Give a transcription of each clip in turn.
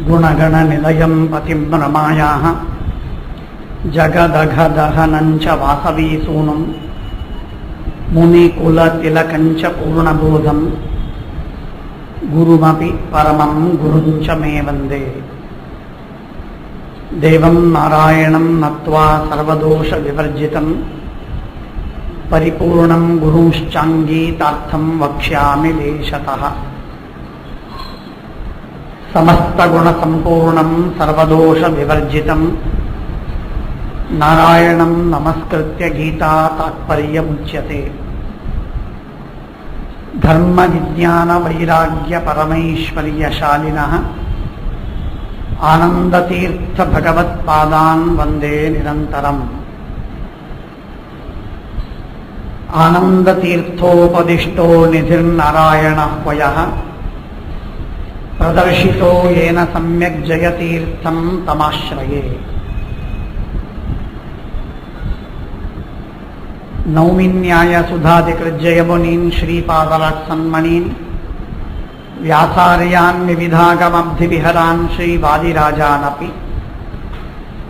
गुणगणनिलयं पतिं रमायाः जगदघदहनं च वासवीसूनुं मुनिकुलतिलकं च पूर्णबोधं गुरुमपि परमं गुरुं च मे वन्दे। देवं नारायणं नत्वा सर्वदोषविवर्जितं परिपूर्णं गुरुंश्चाङ्गीतार्थं वक्ष्यामि लेशतः। समस्तगुणसम्पूर्णं सर्वदोषविवर्जितं नारायणं नमस्कृत्य गीता तात्पर्यमुच्यते। धर्मविज्ञानवैराग्यपरमैश्वर्यशालिनः आनन्दतीर्थभगवत्पादान् वन्दे निरन्तरम्। आनन्दतीर्थोपदिष्टो निधिर्नारायणः वयः प्रदर्शितो येन सम्यक् जयतीर्थं तमाश्रये। नौमि न्यायसुधादिकृज्जयमुनीन् श्रीपादरात्सन्मणीन् व्यासार्यान् विविधागमब्धिविहरान् श्रीवादिराजानपि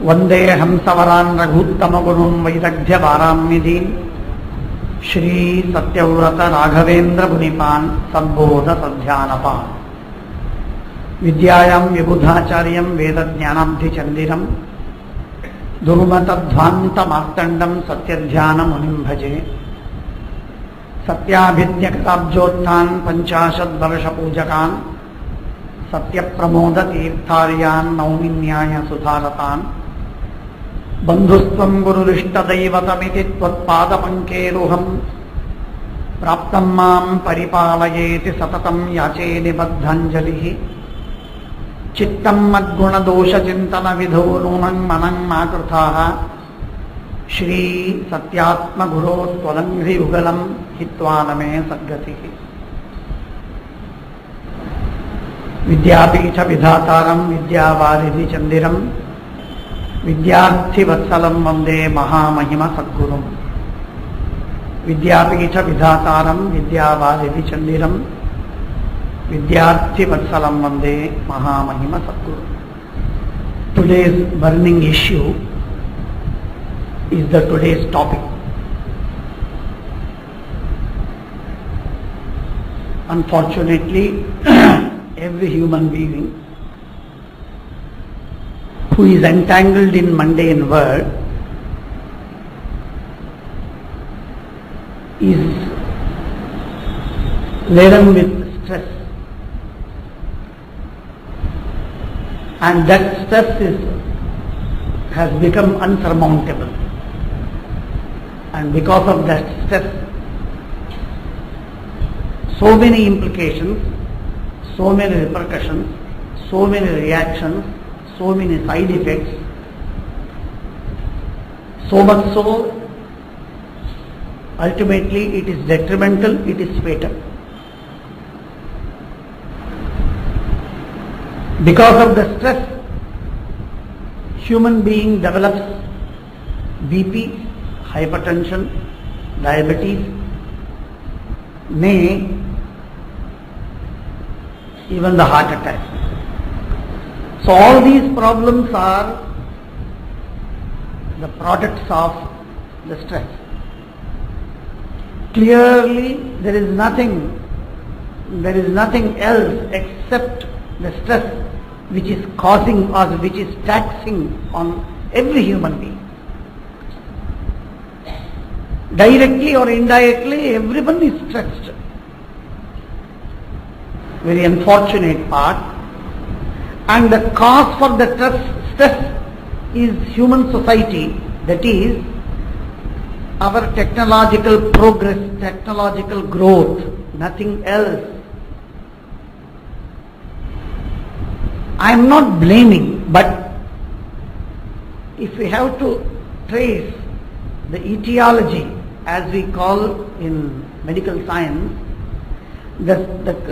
वन्दे हंसवरान् रघूत्तमगुरून् वैदग्ध्यवाराम्निधीन् श्रीसत्यव्रतराघवेन्द्रमुनिपान् सम्बोधसध्यानपान्। विद्यायां विबुधाचार्यं वेदज्ञानाब्धिचन्दिरं दुर्मतध्वान्तमार्तण्डं सत्यध्यानमुनिं भजे। सत्याभिज्ञकताब्जोत्थान् पञ्चाशद्वर्षपूजकान् सत्यप्रमोदतीर्थार्यान् नौमि न्यायसुधारतान्। बन्धुस्त्वं गुरुरिष्टदैवतमिति त्वत्पादपङ्केरुहं प्राप्तं मां परिपालयेति सततं याचे निबद्धाञ्जलिः। चित्तं मद्गुणदोषचिन्तनविधौ नूनं मनं मा कृथाः श्रीसत्यात्मगुरो त्वदङ्घ्रियुगलं हित्वा न मे सद्गतिः। विद्यापीठविधातारं विद्यावारिधिचन्दिरं विद्यार्थिवत्सलं वन्दे महामहिमसद्गुरुम्। विद्यापीठविधातारं विद्यावारिधिचन्दिरं विद्यार्थिवत्सलं वन्दे महामहिमसद्गुरुम्। Today's burning issue is the today's topic. Unfortunately, every human being who is entangled in mundane world is laden with stress, and that stress has become unsurmountable, and because of that stress, so many implications, so many repercussions, so many reactions, so many side effects, so much so ultimately it is detrimental, it is fatal. Because of the stress, human being develops BP, hypertension, diabetes, nay, even the heart attack. So all these problems are the products of the stress. Clearly there is nothing else except the stress which is causing or which is taxing on every human being. Directly or indirectly, everyone is stressed. Very unfortunate part. And the cause for the stress is human society, that is our technological progress, technological growth, nothing else. I am not blaming, but if we have to trace the etiology, as we call in medical science, the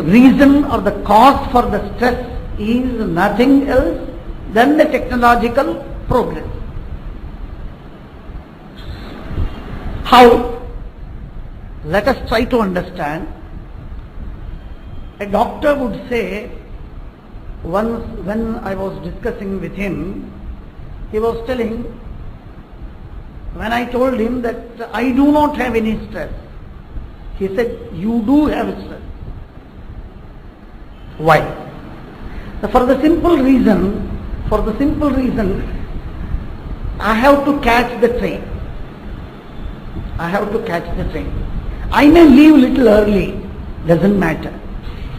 reason or the cause for the stress is nothing else than the technological progress. How? Let us try to understand. A doctor would say once when I was discussing with him, he was telling, when I told him that I do not have any stress, he said, you do have stress. Why? For the simple reason, I have to catch the train. I may leave little early, doesn't matter.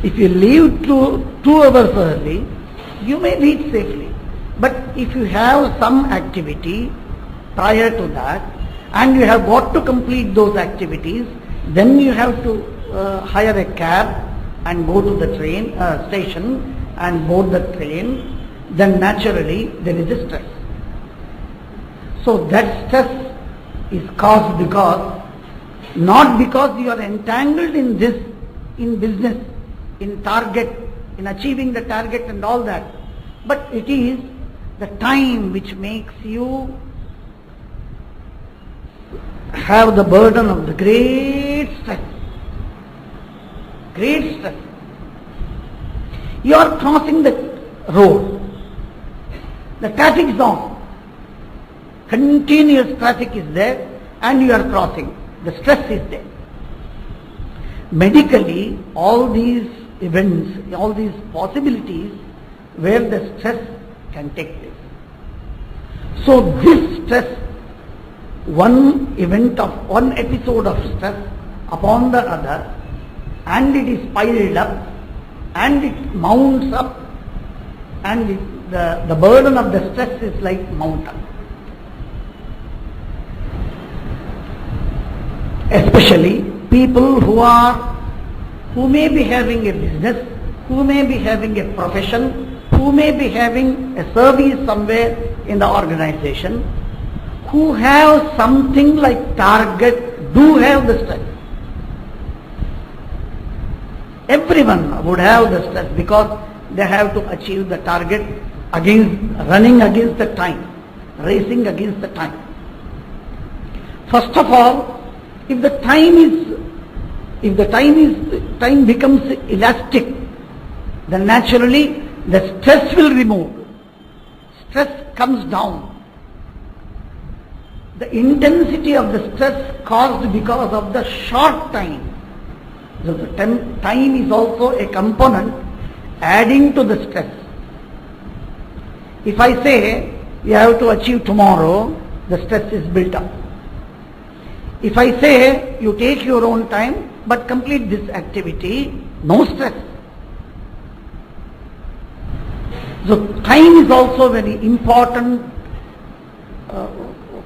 If you leave 2 hours early, you may reach safely. But if you have some activity prior to that, and you have got to complete those activities, then you have to hire a cab and go to the train station and board the train, then naturally there is a stress. So that stress is caused not because you are entangled in business, in target, in achieving the target and all that, but it is the time which makes you have the burden of the great stress. You are crossing the road. The traffic is on. Continuous traffic is there and you are crossing. The stress is there. Medically, all these events, all these possibilities where the stress can take place. So this stress, one episode of stress upon the other, and it is piled up and it mounts up, and the burden of the stress is like mountain. Especially people who may be having a business, who may be having a profession, who may be having a service somewhere in the organization, who have something like target, do have the stress. Everyone would have the stress because they have to achieve the target running against the time, racing against the time. First of all, if the time becomes elastic, then naturally the stress will remove. Stress comes down. The intensity of the stress caused because of the short time. So the time is also a component adding to the stress. If I say you have to achieve tomorrow, the stress is built up. If I say you take your own time but complete this activity, no stress. So time is also very important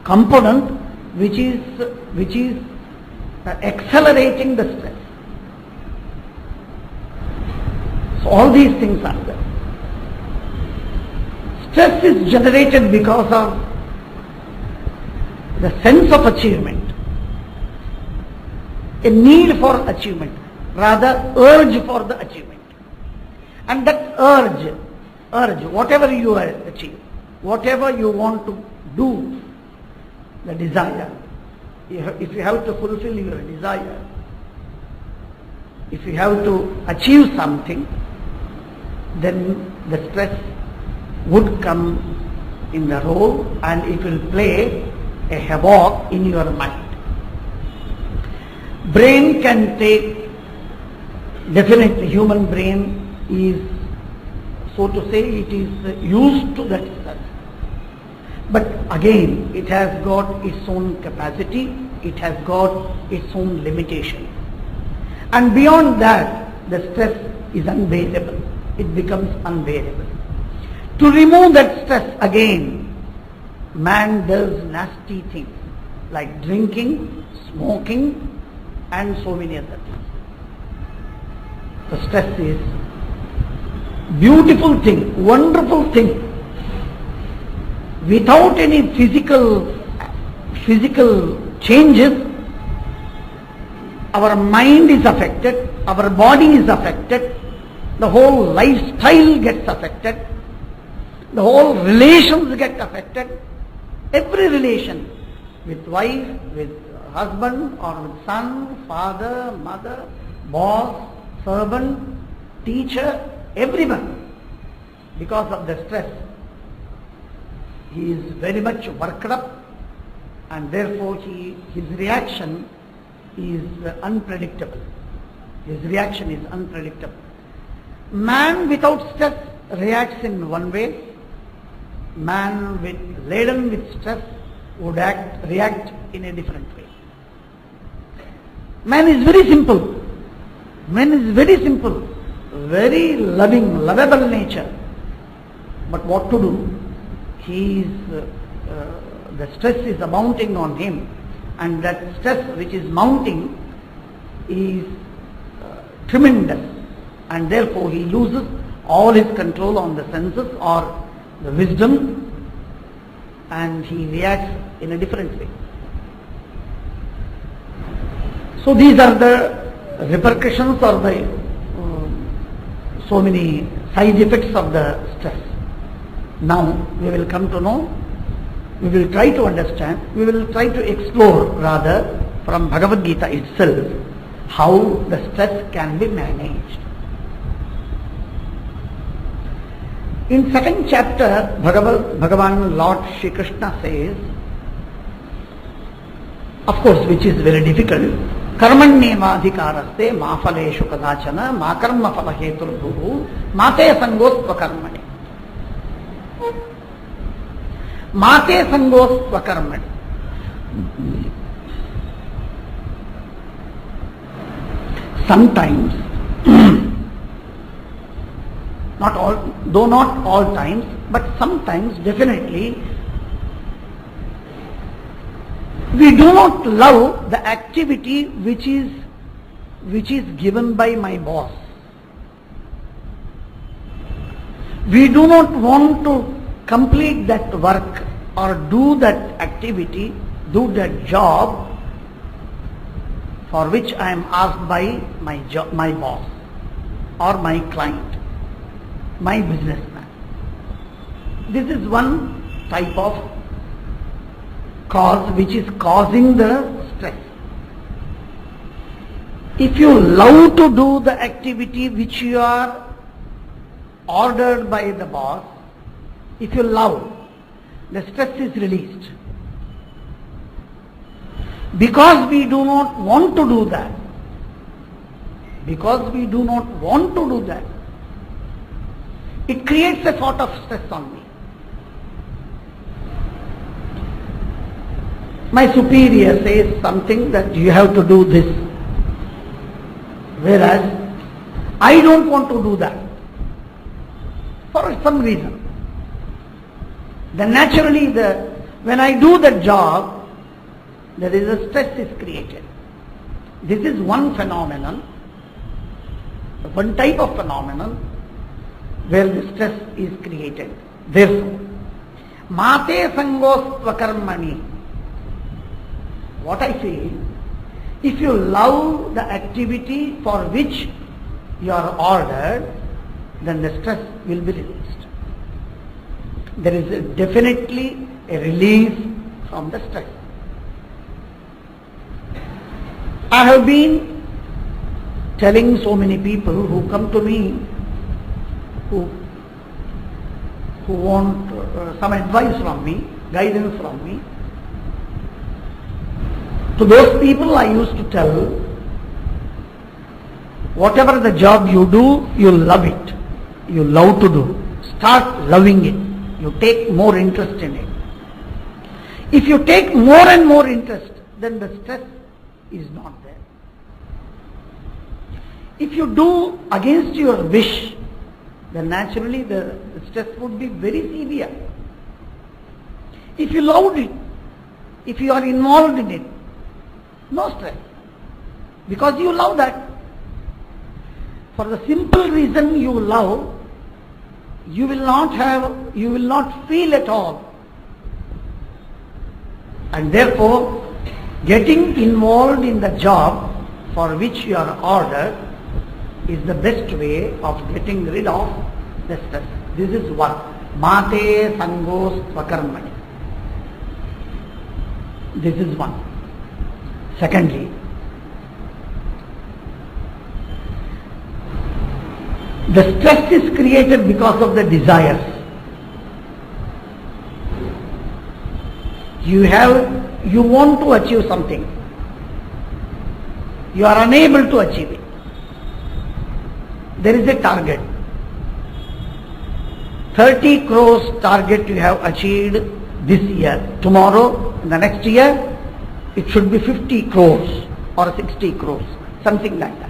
component which is accelerating the stress. So all these things are there. Stress is generated because of the sense of achievement, a need for achievement, rather urge for the achievement. And that urge, whatever you achieve, whatever you want to do, the desire, if you have to fulfill your desire, if you have to achieve something, then the stress would come in the role and it will play a havoc in your mind. Brain can take, definitely human brain is, so to say, it is used to that stress. But again, it has got its own capacity, it has got its own limitation. And beyond that, the stress is unbearable. It becomes unbearable. To remove that stress again, man does nasty things like drinking, smoking, and so many other things. The stress is beautiful thing, wonderful thing. Without any physical changes, our mind is affected, our body is affected, the whole lifestyle gets affected, the whole relations get affected, every relation with wife, with husband or with son, father, mother, boss, servant, teacher, everyone. because of the stress, he is very much worked up, and therefore his reaction is unpredictable. His reaction is unpredictable. Man without stress reacts in one way. Man laden with stress would react in a different way. Man is very simple. Man is very simple, very loving, lovable nature. But what to do? The stress is mounting on him, and that stress which is mounting is tremendous, and therefore he loses all his control on the senses or the wisdom, and he reacts in a different way. So these are the repercussions or the so many side effects of the stress. Now we will come to know, we will try to understand, we will try to explore rather from Bhagavad Gita itself how the stress can be managed. In second chapter, Bhagavan Lord Shri Krishna says, of course, which is very difficult, Karmanyevadhikaraste ma phaleshu kadachana ma karma phala heturbuhu mate sangostva karmani. Mate sangostva karmani. Sometimes, not all times, but sometimes definitely, we do not love the activity which is given by my boss. We do not want to complete that work or do that activity, do that job for which I am asked by my boss or my client, my businessman. This is one type of cause which is causing the stress. If you love to do the activity which you are ordered by the boss, if you love, the stress is released. Because we do not want to do that, it creates a sort of stress on me. My superior says something that you have to do this, whereas I don't want to do that for some reason. Then naturally when I do that job, there is a stress is created. This is one phenomenon, one type of phenomenon where the stress is created. Therefore, mate sangostva karmani. What I say, if you love the activity for which you are ordered, then the stress will be released. There is definitely a release from the stress. I have been telling so many people who come to me who want some advice from me, guidance from me. To those people I used to tell, whatever the job you do, you love it. You love to do. Start loving it. You take more interest in it. If you take more and more interest, then the stress is not there. If you do against your wish, then naturally the stress would be very severe. If you loved it, if you are involved in it, no stress, because you love that. For the simple reason you love, you will not feel at all. And therefore, getting involved in the job for which you are ordered is the best way of getting rid of the stress. This is one. Mate sangostva karmani. This is one. Secondly, The stress is created because of the desires. You want to achieve something. You are unable to achieve it. There is a target. 30 crores target you have achieved this year. Tomorrow, in the next year, it should be 50 crores or 60 crores, something like that.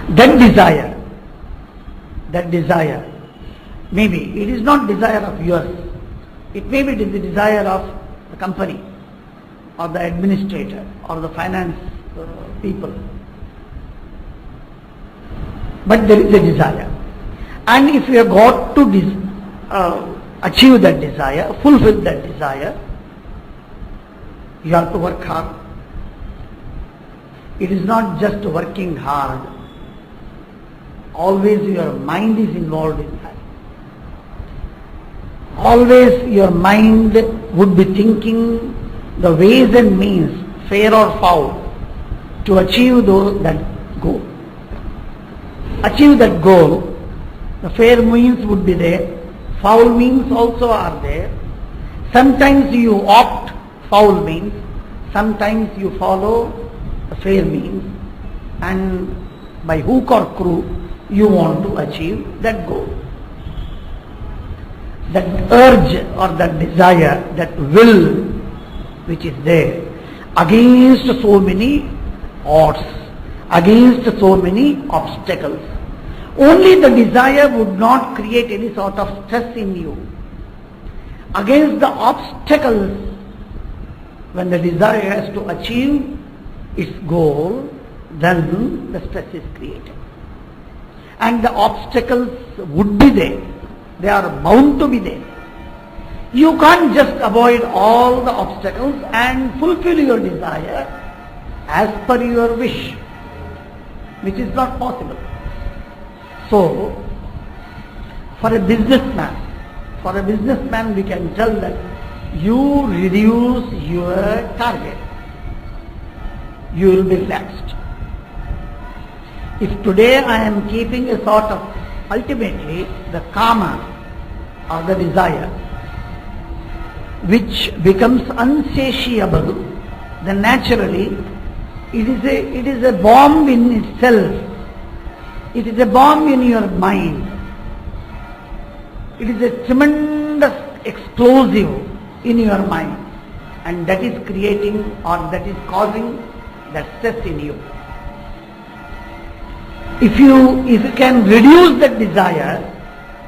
That desire, maybe it is not desire of yours. It may be the desire of the company or the administrator or the finance people. But there is a desire. And if you have got to achieve that desire, fulfill that desire, you have to work hard. It is not just working hard. Always your mind is involved in that. Always your mind would be thinking the ways and means, fair or foul, to achieve that goal. Achieve that goal, the fair means would be there, foul means also are there. Sometimes you opt foul means, sometimes you follow the fair means, and by hook or crook you want to achieve that goal. That urge or that desire, that will which is there, against so many odds, against so many obstacles. Only the desire would not create any sort of stress in you. Against the obstacles, when the desire has to achieve its goal, then the stress is created. And the obstacles would be there. They are bound to be there. You can't just avoid all the obstacles and fulfill your desire as per your wish, which is not possible. So, for a businessman we can tell that you reduce your target. You will be relaxed. If today I am keeping a sort of, ultimately the kama or the desire which becomes unsatiable, then naturally it is a bomb in itself. It is a bomb in your mind. It is a tremendous explosive in your mind, and that is creating or that is causing that stress in you. If you can reduce that desire,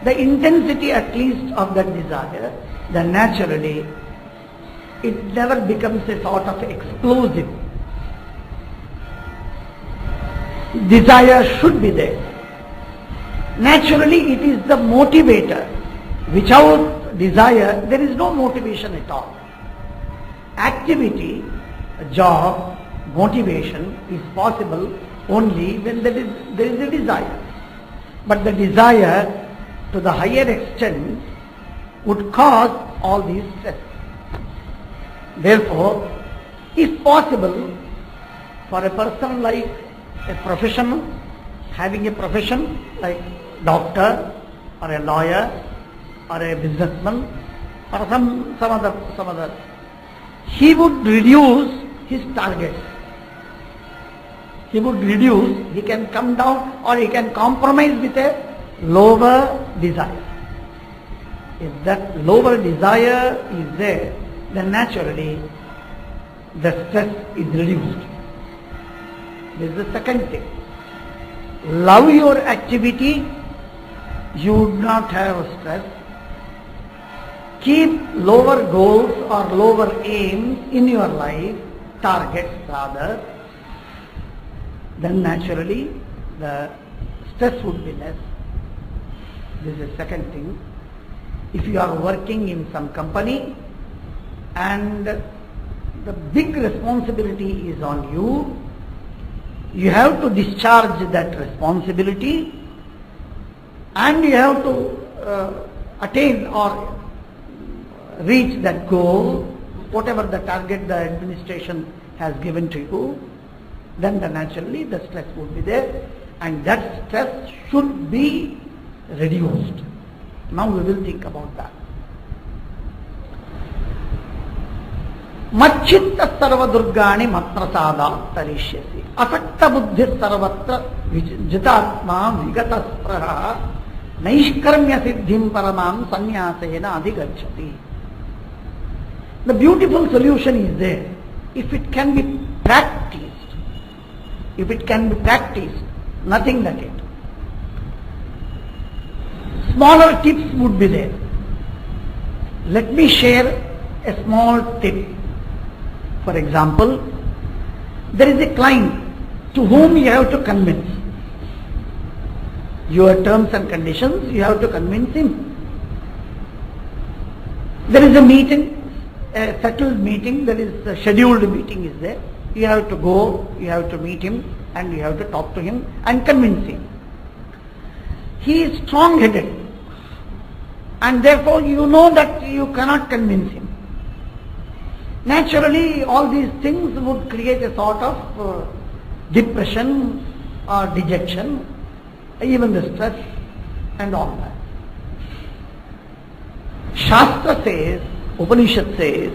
the intensity at least of that desire, then naturally it never becomes a sort of explosive. Desire should be there. Naturally it is the motivator. Without desire there is no motivation at all. Activity, job, motivation is possible only when there is a desire. But the desire to the higher extent would cause all these stress. Therefore, if possible, for a person like a professional, having a profession like doctor or a lawyer or a businessman or some other, he would reduce his targets. He would reduce, he can come down or he can compromise with a lower desire. If that lower desire is there, then naturally the stress is reduced. This is the second thing. Love your activity, you would not have stress. Keep lower goals or lower aims in your life, targets rather, then naturally the stress would be less. This is the second thing. If you are working in some company and the big responsibility is on you, you have to discharge that responsibility and you have to attain or reach that goal, whatever the target the administration has given to you, then naturally the stress would be there. and that stress should be reduced. Now we will think about that. Machchitta sarva durgani matprasada tarishyasi asakta buddhi sarvatra jitatma vigata spraha naishkarmya siddhim paramam sanyasena adhigacchati. The beautiful solution is there. If it can be practiced, nothing like it. Smaller tips would be there. Let me share a small tip. For example, there is a client to whom you have to convince. Your terms and conditions, you have to convince him. There is a meeting, a settled meeting, there is a scheduled meeting is there. You have to go, you have to meet him, and you have to talk to him and convince him. He is strong-headed, and therefore you know that you cannot convince him. Naturally, all these things would create a sort of depression or dejection, even the stress and all that. Shastra says, Upanishad says,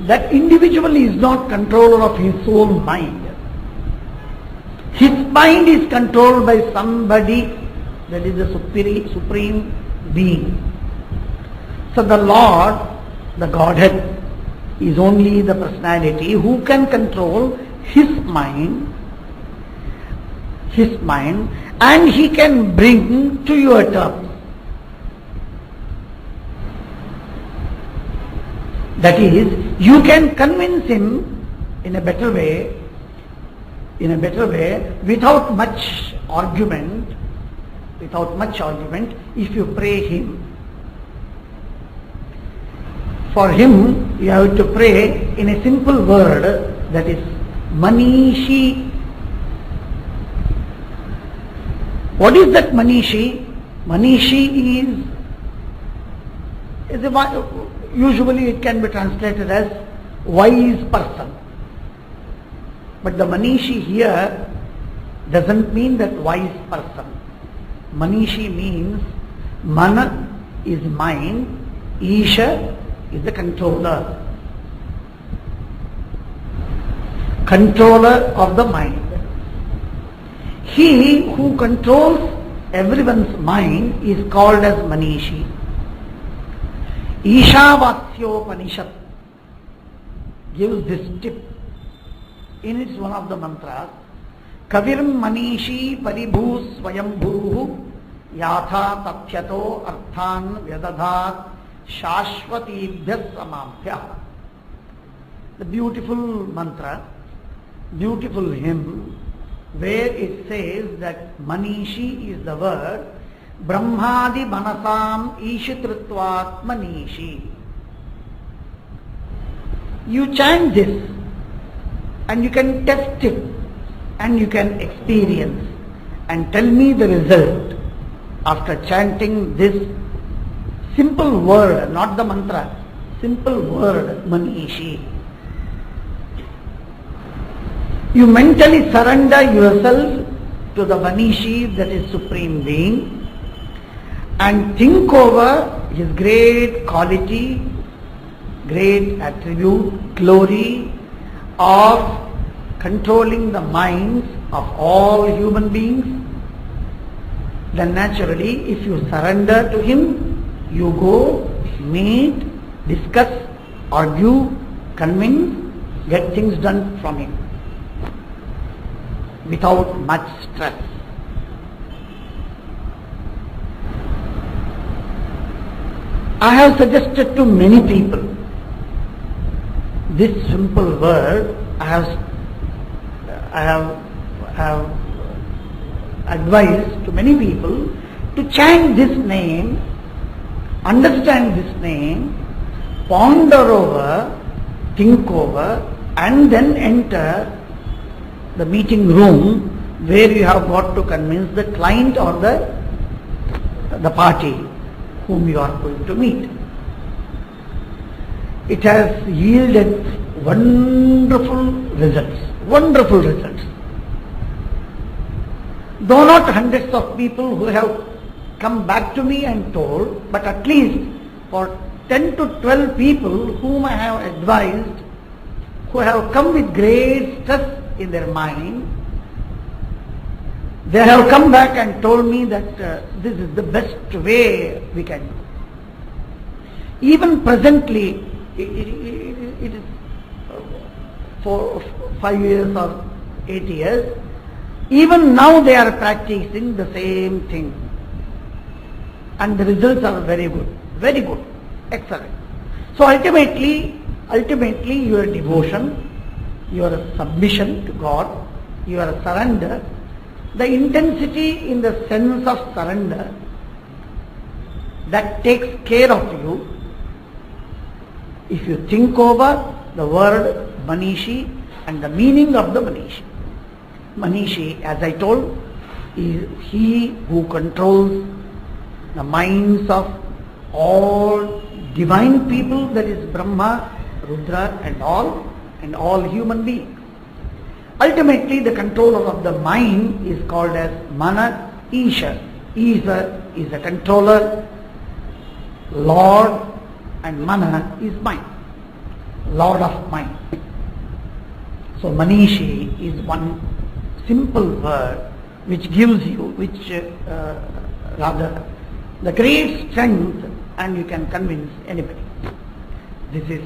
that individual is not controller of his own mind. His mind is controlled by somebody, that is the supreme being. So the Lord, the Godhead, is only the personality who can control his mind, and he can bring to your terms. That is, you can convince him in a better way, without much argument, if you pray him. For him, you have to pray in a simple word, that is Manishi. What is that Manishi? Manishi is usually it can be translated as wise person. But the Manishi here doesn't mean that wise person. Manishi means Mana is mind, Isha is the controller. Controller of the mind. He who controls everyone's mind is called as Manishi. Ishavasyopanishad gives this tip in its one of the mantras. Kaviram Manishi Paribhu Swayambhuruhu Yatha Tathyato Arthan Vyadadhat Shashvatibhyas Samabhyah. The beautiful mantra, beautiful hymn, where it says that Manishi is the word Brahmadi Manasam Ishitritvat Manishi. You chant this and you can test it and you can experience and tell me the result after chanting this simple word, not the mantra, simple word Manishi. You mentally surrender yourself to the Manishi, that is Supreme Being, and think over his great quality, great attribute, glory of controlling the minds of all human beings. Then naturally, if you surrender to him, you go, meet, discuss, argue, convince, get things done from him without much stress. I have suggested to many people this simple word. I have advised to many people to chant this name, understand this name, ponder over, think over, and then enter the meeting room where you have got to convince the client or the party whom you are going to meet. It has yielded wonderful results, Wonderful results. Though not hundreds of people who have come back to me and told, but at least for 10 to 12 people whom I have advised, who have come with great stress in their mind, they have come back and told me that this is the best way we can do. Even presently, it is 5 years or 8 years, even now they are practicing the same thing. And the results are very good, excellent. So ultimately your devotion, your submission to God, your surrender, the intensity in the sense of surrender, that takes care of you. If you think over the word Manishi and the meaning of the Manishi. Manishi, as I told, is he who controls the minds of all divine people, that is Brahma, Rudra and all human beings. Ultimately, the controller of the mind is called as Mana Isha. Isha is the controller, Lord, and Mana is mind, Lord of mind. So Manishi is one simple word which gives you, rather the great strength, and you can convince anybody. This is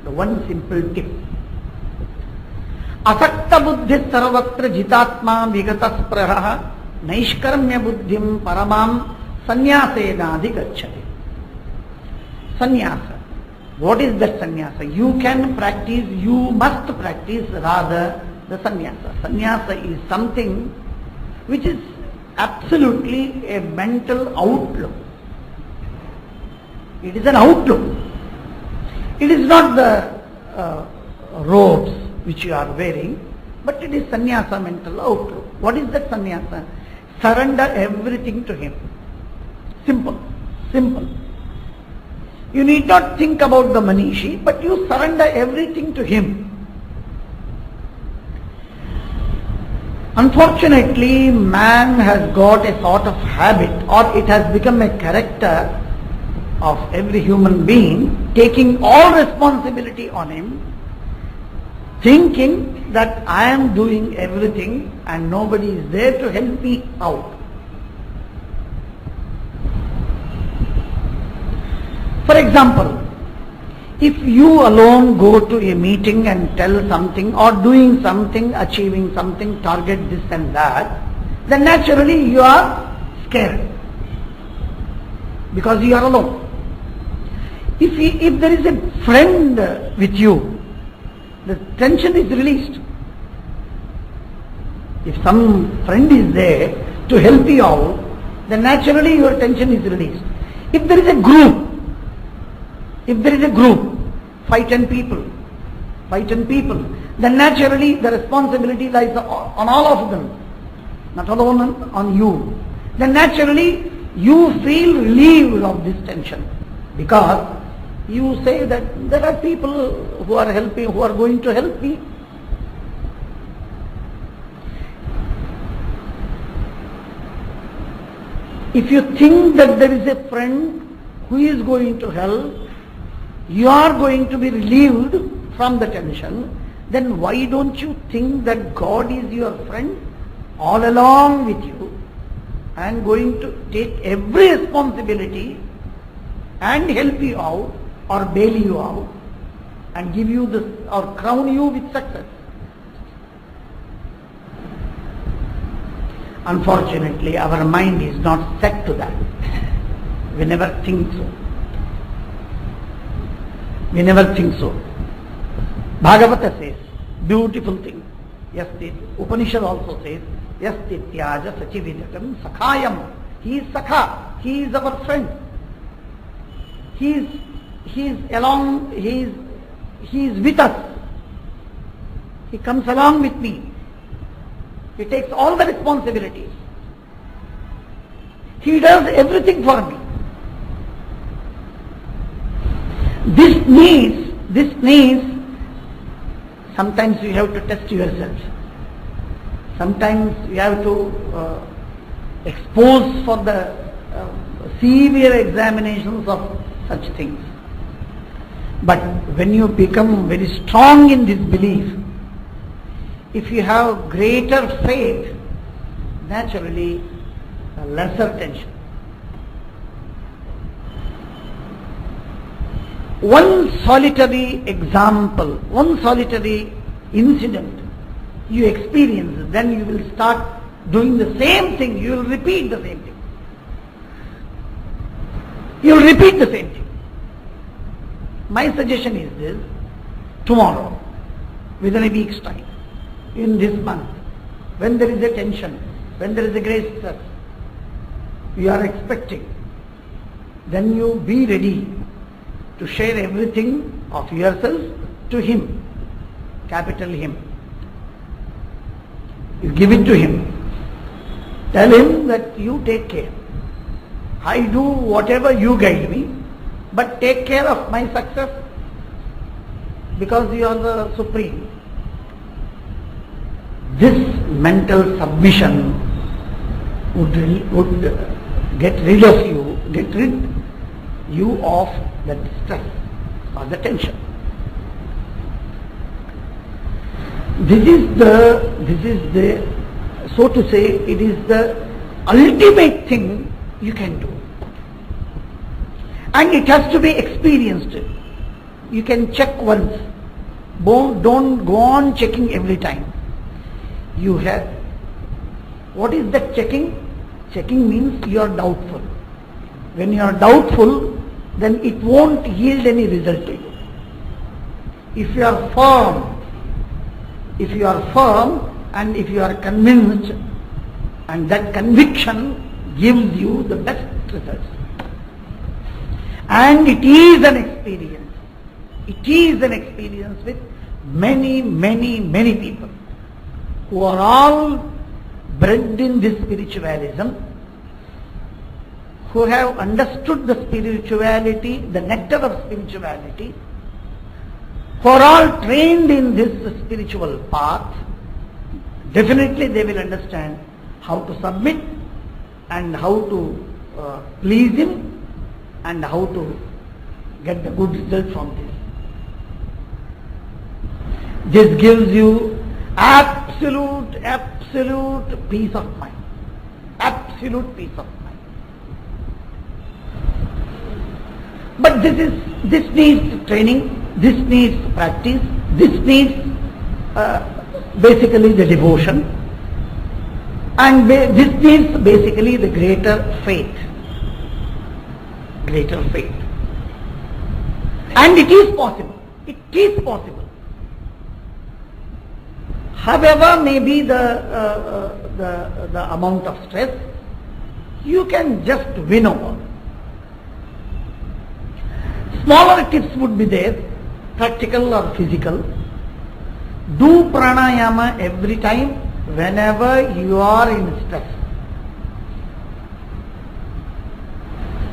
the one simple tip. Asakta buddhi sarvatra jitatma vigata spraha naishkarmya buddhim paramam sanyasena adhigacchati. Sannyasa. What is that sannyasa? You can practice, you must practice rather the sannyasa. Sannyasa is something which is absolutely a mental outlook. It is an outlook. It is not the robes which you are wearing, but it is sannyasa, mental outlook. What is that sannyasa? Surrender everything to him. Simple. You need not think about the Manishi, but you surrender everything to him. Unfortunately, man has got a sort of habit, or it has become a character of every human being, taking all responsibility on him, thinking that I am doing everything and nobody is there to help me out. For example, if you alone go to a meeting and tell something or doing something, achieving something, target this and that, then naturally you are scared because you are alone. If there is a friend with you, the tension is released. If some friend is there to help you out, then naturally your tension is released. If there is a group, 5-10 people, then naturally the responsibility lies on all of them, not alone on you. Then naturally you feel relieved of this tension, because you say that there are people who are helping, who are going to help me. If you think that there is a friend who is going to help, you are going to be relieved from the tension, then why don't you think that God is your friend all along with you and going to take every responsibility and help you out or bail you out and give you this or crown you with success? Unfortunately, our mind is not set to that. We never think so. Bhagavata says, beautiful thing. Yes, the Upanishad also says, yes, tityaja sachividakam sakhayam. He is sakha. He is our friend. He is along. He is with us. He comes along with me. He takes all the responsibilities. He does everything for me. This needs Sometimes you have to test yourself. Sometimes you have to expose for the severe examinations of such things. But when you become very strong in this belief, if you have greater faith, naturally lesser tension. One solitary example, one solitary incident you experience, then you will start doing the same thing, you will repeat the same thing. You will repeat the same thing. My suggestion is this: tomorrow, within a week's time, in this month, when there is a tension, when there is a great stress, you are expecting, then you be ready to share everything of yourself to him, capital Him. You give it to him. Tell him that you take care. I do whatever you guide me, but take care of my success because you are the Supreme. This mental submission would get rid of you of that stress or the tension. This is the, so to say, it is the ultimate thing you can do. And it has to be experienced. You can check once. Don't go on checking every time. You have, what is that checking? Checking means you are doubtful. When you are doubtful, then it won't yield any result to you. If you are firm, and if you are convinced, and that conviction gives you the best results. And it is an experience. It is an experience with many people who are all bred in this spiritualism, who have understood the spirituality, the nectar of spirituality, who are all trained in this spiritual path. Definitely they will understand how to submit and how to please him and how to get the good result from this. This gives you absolute peace of mind. Absolute peace of mind. But this needs training, this needs practice, this needs basically the devotion, and this needs basically the greater faith. Greater faith. And it is possible. It is possible. However may be the amount of stress, you can just win over. Smaller tips would be there, practical or physical. Do pranayama every time whenever you are in stress.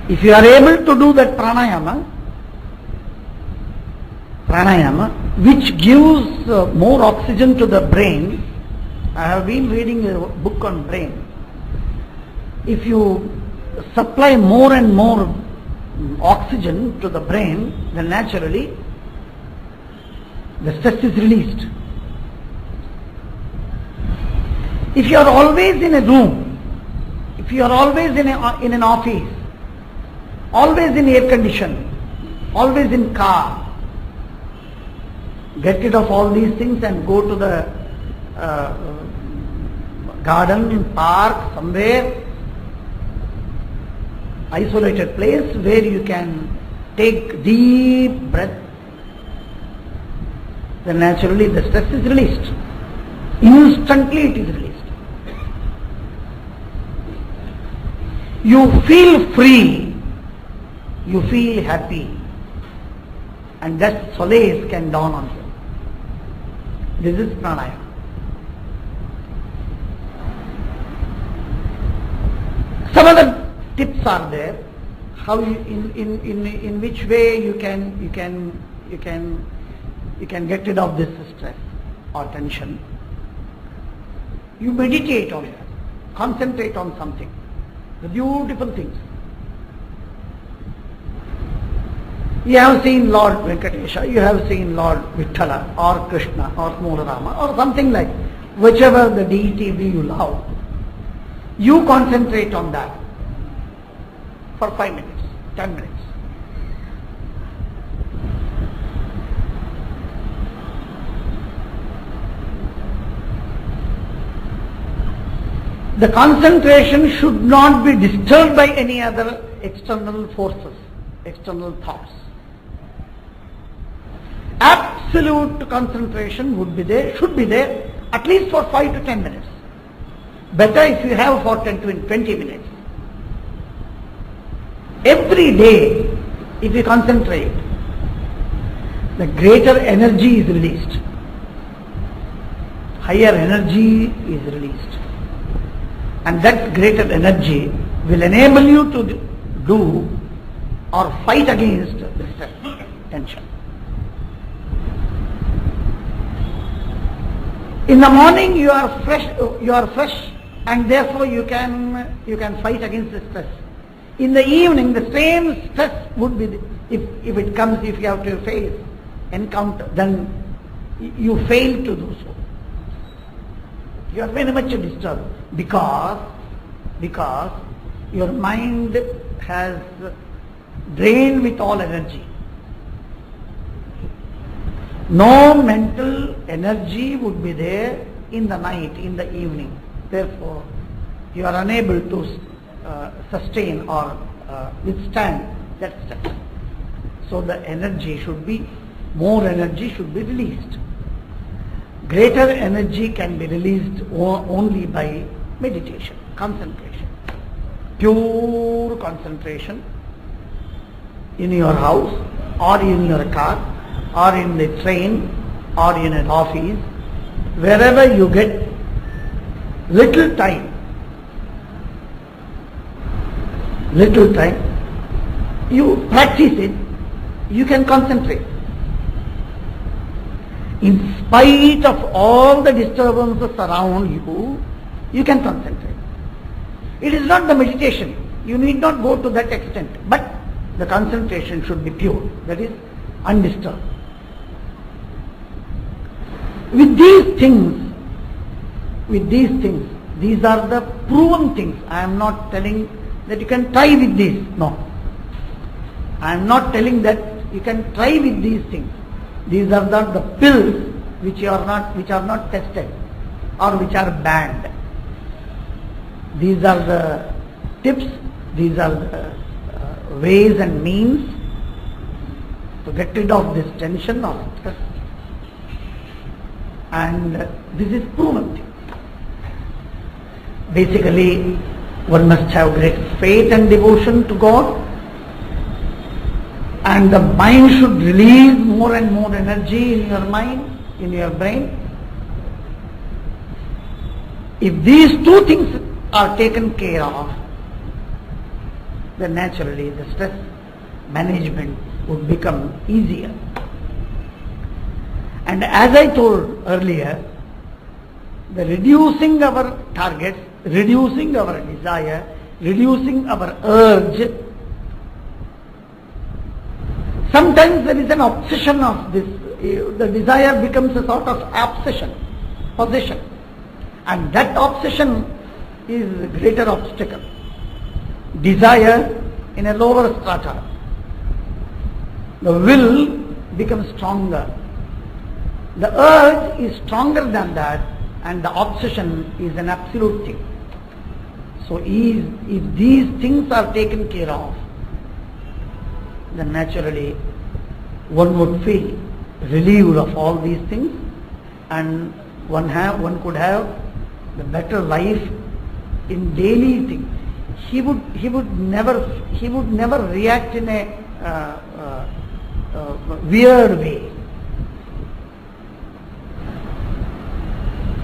If you are able to do that pranayama, which gives more oxygen to the brain. I have been reading a book on brain. If you supply more and more oxygen to the brain, then naturally the stress is released. If you are always in a room, if you are always in an office, always in air condition, always in car, get rid of all these things and go to the garden, park, somewhere, isolated place where you can take deep breath, then naturally the stress is released. Instantly it is released. You feel free, you feel happy, and that solace can dawn on you. This is pranayama. Some other tips are there. How you, in which way you can get rid of this stress. or tension, you meditate on that, concentrate on something, the beautiful things. You have seen Lord Venkatesha, you have seen Lord Vitthala or Krishna or Moolarama or something like, whichever the deity you love, you concentrate on that for 5 minutes, 10 minutes. The concentration should not be disturbed by any other external forces, external thoughts. Absolute concentration would be there, should be there at least for 5 to 10 minutes. Better if you have for 10 to 20 minutes. Every day, if you concentrate, the greater energy is released. Higher energy is released. And that greater energy will enable you to do or fight against this tension. In the morning you are fresh and therefore you can fight against the stress. In the evening the same stress would be, if it comes, if you have to encounter, then you fail to do so. You are very much disturbed because your mind has drained with all energy. No mental energy would be there in the night, in the evening. Therefore, you are unable to sustain or withstand that stress. So the energy should be, more energy should be released. Greater energy can be released only by meditation, concentration. Pure concentration in your house or in your car or in the train or in an office, wherever you get little time, you practice it, you can concentrate. In spite of all the disturbances around you, you can concentrate. It is not the meditation. You need not go to that extent. But the concentration should be pure, that is undisturbed. With these things, these are the proven things. I am not telling that you can try with this. No. I am not telling that you can try with these things. These are the pills which are not tested or which are banned. These are the tips, these are the ways and means to get rid of this tension or stress. And this is proven thing. Basically, one must have great faith and devotion to God, and the mind should release more and more energy in your mind, in your brain. If these two things are taken care of, then naturally the stress management would become easier. And as I told earlier, the reducing our targets, reducing our desire, reducing our urge, sometimes there is an obsession of this. The desire becomes a sort of obsession, possession. And that obsession is a greater obstacle. Desire in a lower strata. The will becomes stronger. The urge is stronger than that, and the obsession is an absolute thing. So if these things are taken care of, then naturally one would feel relieved of all these things, and one could have the better life in daily things. He would never react in a weird way.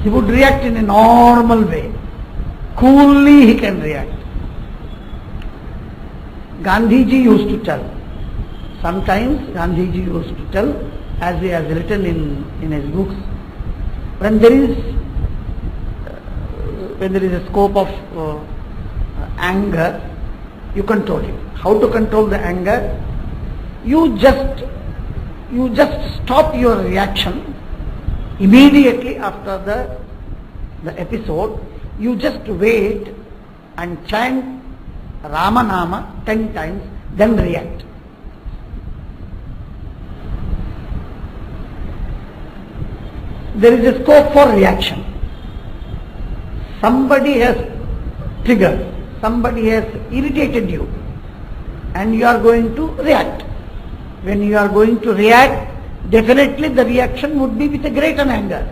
He would react in a normal way. Coolly he can react. Gandhiji used to tell. Sometimes Gandhiji used to tell, as he has written in his books, when there is a scope of anger, you control it. How to control the anger? You just stop your reaction immediately after the episode. You just wait and chant Ramanama 10 times, then react. There is a scope for reaction. Somebody has triggered, somebody has irritated you, and you are going to react. When you are going to react, definitely the reaction would be with a greater anger.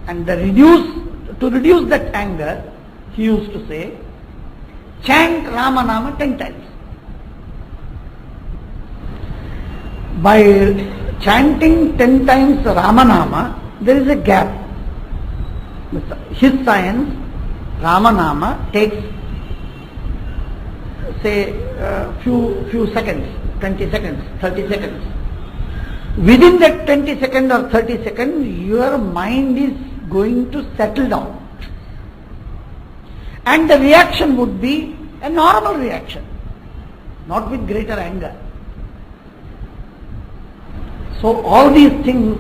And to reduce that anger, he used to say, chant Ramanama 10 times. By chanting 10 times Ramanama, there is a gap. His science, Ramanama takes, say, few seconds, 20 seconds, 30 seconds. Within that 20 seconds or 30 seconds, your mind is going to settle down. And the reaction would be a normal reaction, not with greater anger. So all these things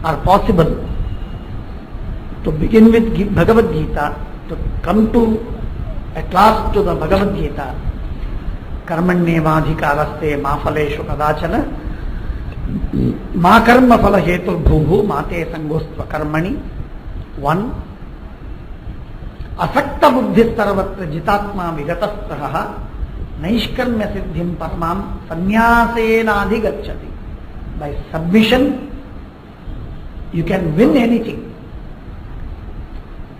are possible. To begin with Bhagavad Gita, to come to at last to the Bhagavad Gita, Karmanyevadhikaraste ma phaleshu kadachana ma karma phala hetur bhuhu mate sangostva karmani. 1. Asakta buddhistarvatra jitatma vigatastaha naishkarmya siddhim paramam sannyasena adhigacchati. By submission, you can win anything.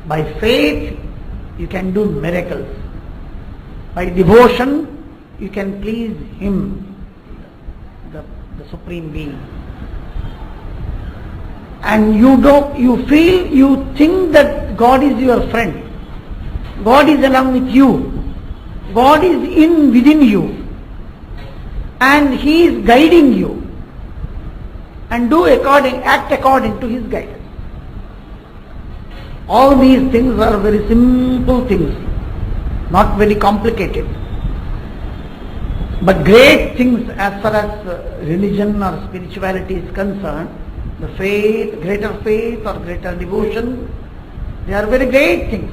By faith, you can do miracles. By devotion, you can please Him, the Supreme Being. And you think that God is your friend. God is along with you. God is within you. And He is guiding you. And act according to His guidance. All these things are very simple things, not very complicated. But great things as far as religion or spirituality is concerned, the faith, greater faith or greater devotion, they are very great things.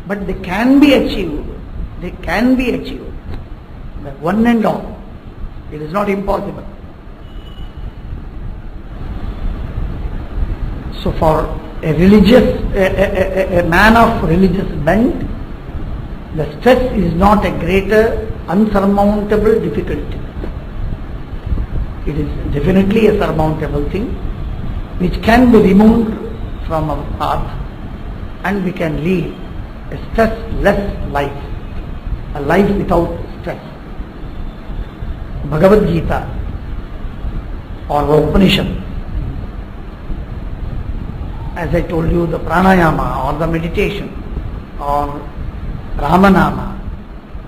But they can be achieved. They can be achieved. The one and all. It is not impossible. So for a man of religious bent, the stress is not a greater unsurmountable difficulty. It is definitely a surmountable thing which can be removed from our path, and we can lead a stressless life, a life without stress. Bhagavad Gita or Upanishad, as I told you, the pranayama or the meditation or Ramanama,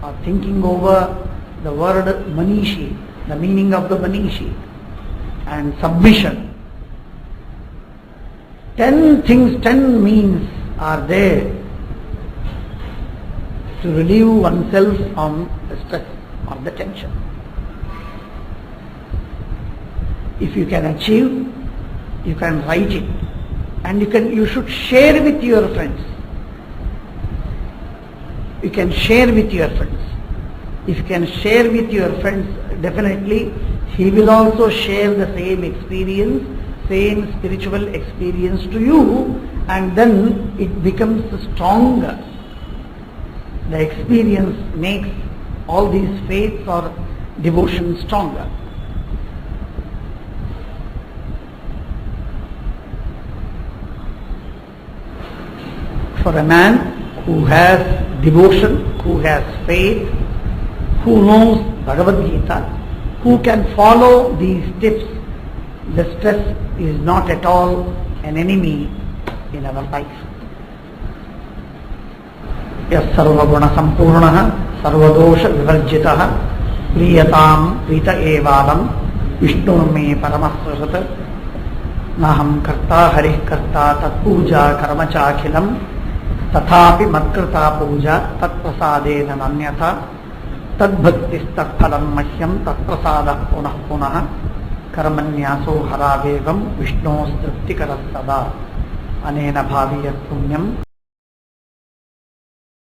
or thinking over the word Manishi, the meaning of the Manishi, and submission. 10 things, 10 means are there to relieve oneself from the stress or the tension. If you can achieve, you can write it, and you should share with your friends. You can share with your friends. If you can share with your friends, definitely he will also share the same experience, same spiritual experience to you, and then it becomes stronger. The experience makes all these faiths or devotion stronger. For a man who has devotion, who has faith, who knows Bhagavad Gita, who can follow these tips, the stress is not at all an enemy in our life. Yas sarvaguna sampurnaha sarvadosha vivarjitaha priyatam prita evalam Vishnu me paramasrata ನಾಹಂ ಕರ್ತಾ ಹರಿಃ ಕರ್ತಾ ತತ್ಪೂಜಾ ಕರ್ಮ ಚಾಖಿಲಂ ತಥಾಪಿ ಮತ್ಕೃತಾ ಪೂಜಾ ತತ್ಪ್ರಸಾದೇನ ನಾನ್ಯಥಾ ತದ್ಭಕ್ತಿಸ್ತತ್ಫಲಂ ಮಹ್ಯಂ ತತ್ಪ್ರಸಾದಃ ಪುನಃ ಪುನಃ ಕರ್ಮನ್ಯಾಸೋ ಹರಾವೇವಂ ವಿಷ್ಣೋಸ್ತೃಪ್ತಿಕರಃ ಸದಾ ಅನೇನ ಭಾವಿಯತ್ ಪುಣ್ಯಂ